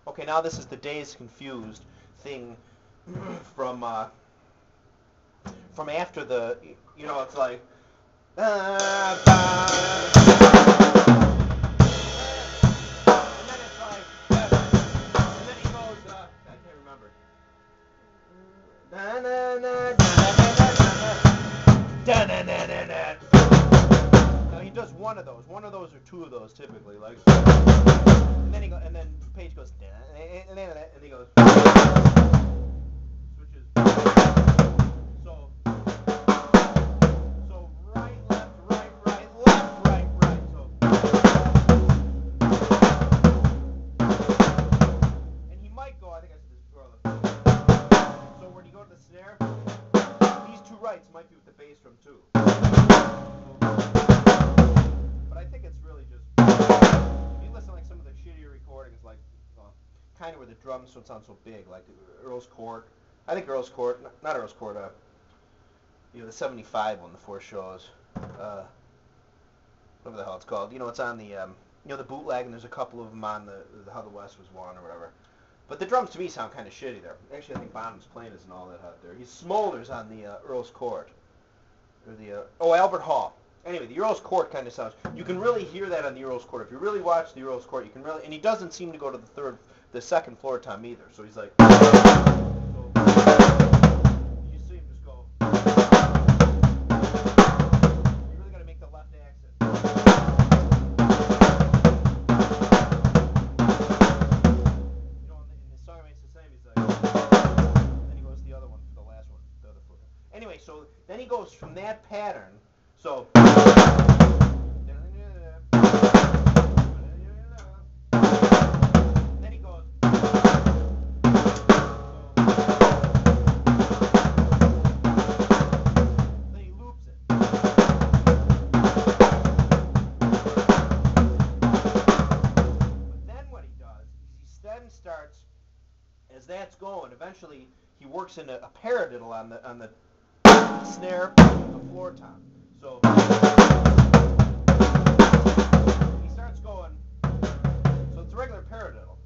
Okay, now this is the Dazed Confused thing from after the, it's like, and then it's like, and then he goes, I can't remember. Now he does one of those or two of those typically, like, and then Page goes, and he goes, switches. So, right, left, right, right, left, right, right. So, and he might go. I think I said this before. So when you go to the snare, these two rights might be with the bass drum too. But I think it's really just, if you listen to like some of the shittier recordings, like kind of where the drums don't sound so big, like Earl's Court. I think Earl's Court, not Earl's Court, the 75 one, the 4 shows, whatever the hell it's called. It's on the, the bootleg, and there's a couple of them on the How the West Was Won or whatever. But the drums to me sound kind of shitty there. Actually, I think Bonham's playing isn't all that hot there. He smolders on the Earl's Court. Or the, Albert Hall. Anyway, the Earl's Court kind of sounds, you can really hear that on the Earl's Court. If you really watch the Earl's Court, you can really, and he doesn't seem to go to the second floor tom either. So he's like, so you see him just go, you really got to make the left accent. In the song remains the same, he's like, then he goes to the other one for the last one, the other floor. Anyway, so then he goes from that pattern, so then he goes, then he loops it. But then what he does is he then starts, as that's going, eventually he works in a paradiddle on the snare, the floor tom. So he starts going, so it's a regular paradiddle,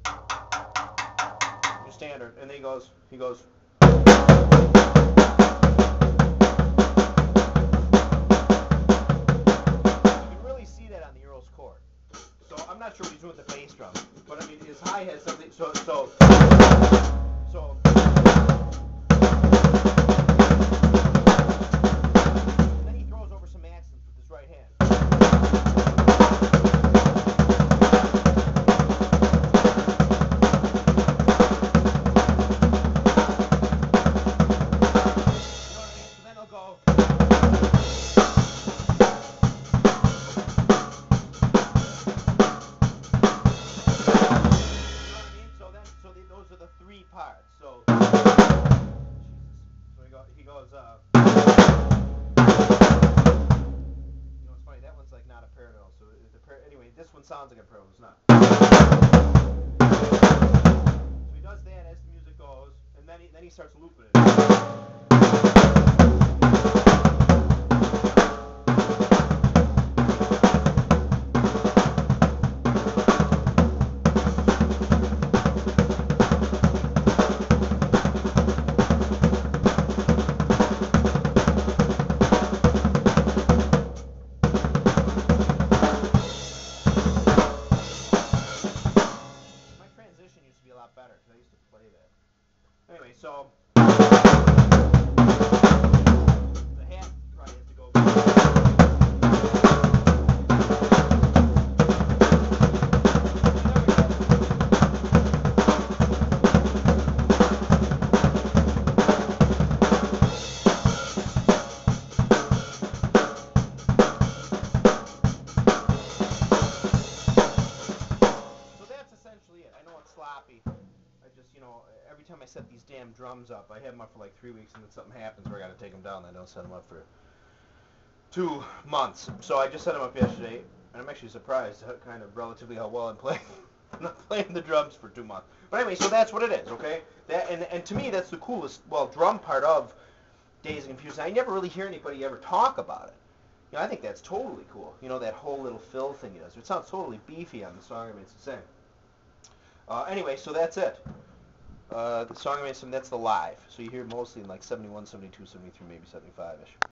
your standard, and then he goes, you can really see that on the Earl's Court. So I'm not sure what he's doing with the bass drum, but I mean his high has something, so then he throws over some accents with his right hand. Those are the 3 parts. So, he goes, it's funny, that one's like not a paradiddle. So anyway, this one sounds like a paradiddle, it's not. So he does that as the music goes, and then he starts looping it. Better because I used to play that. Anyway, so the half probably has to go. So that's essentially it. I know it's sloppy. Every time I set these damn drums up, I have them up for like 3 weeks, and then something happens where I got to take them down. I don't set them up for 2 months. So I just set them up yesterday, and I'm actually surprised kind of relatively how well I'm playing. I'm not playing the drums for 2 months. But anyway, so that's what it is, okay? That and to me, that's the coolest, drum part of Dazed and Confused. I never really hear anybody ever talk about it. I think that's totally cool. That whole little fill thing he does. It sounds totally beefy on the song. I mean, it's the same. Anyway, so that's it. The song I made, that's the live. So you hear mostly in like 71, 72, 73, maybe 75-ish.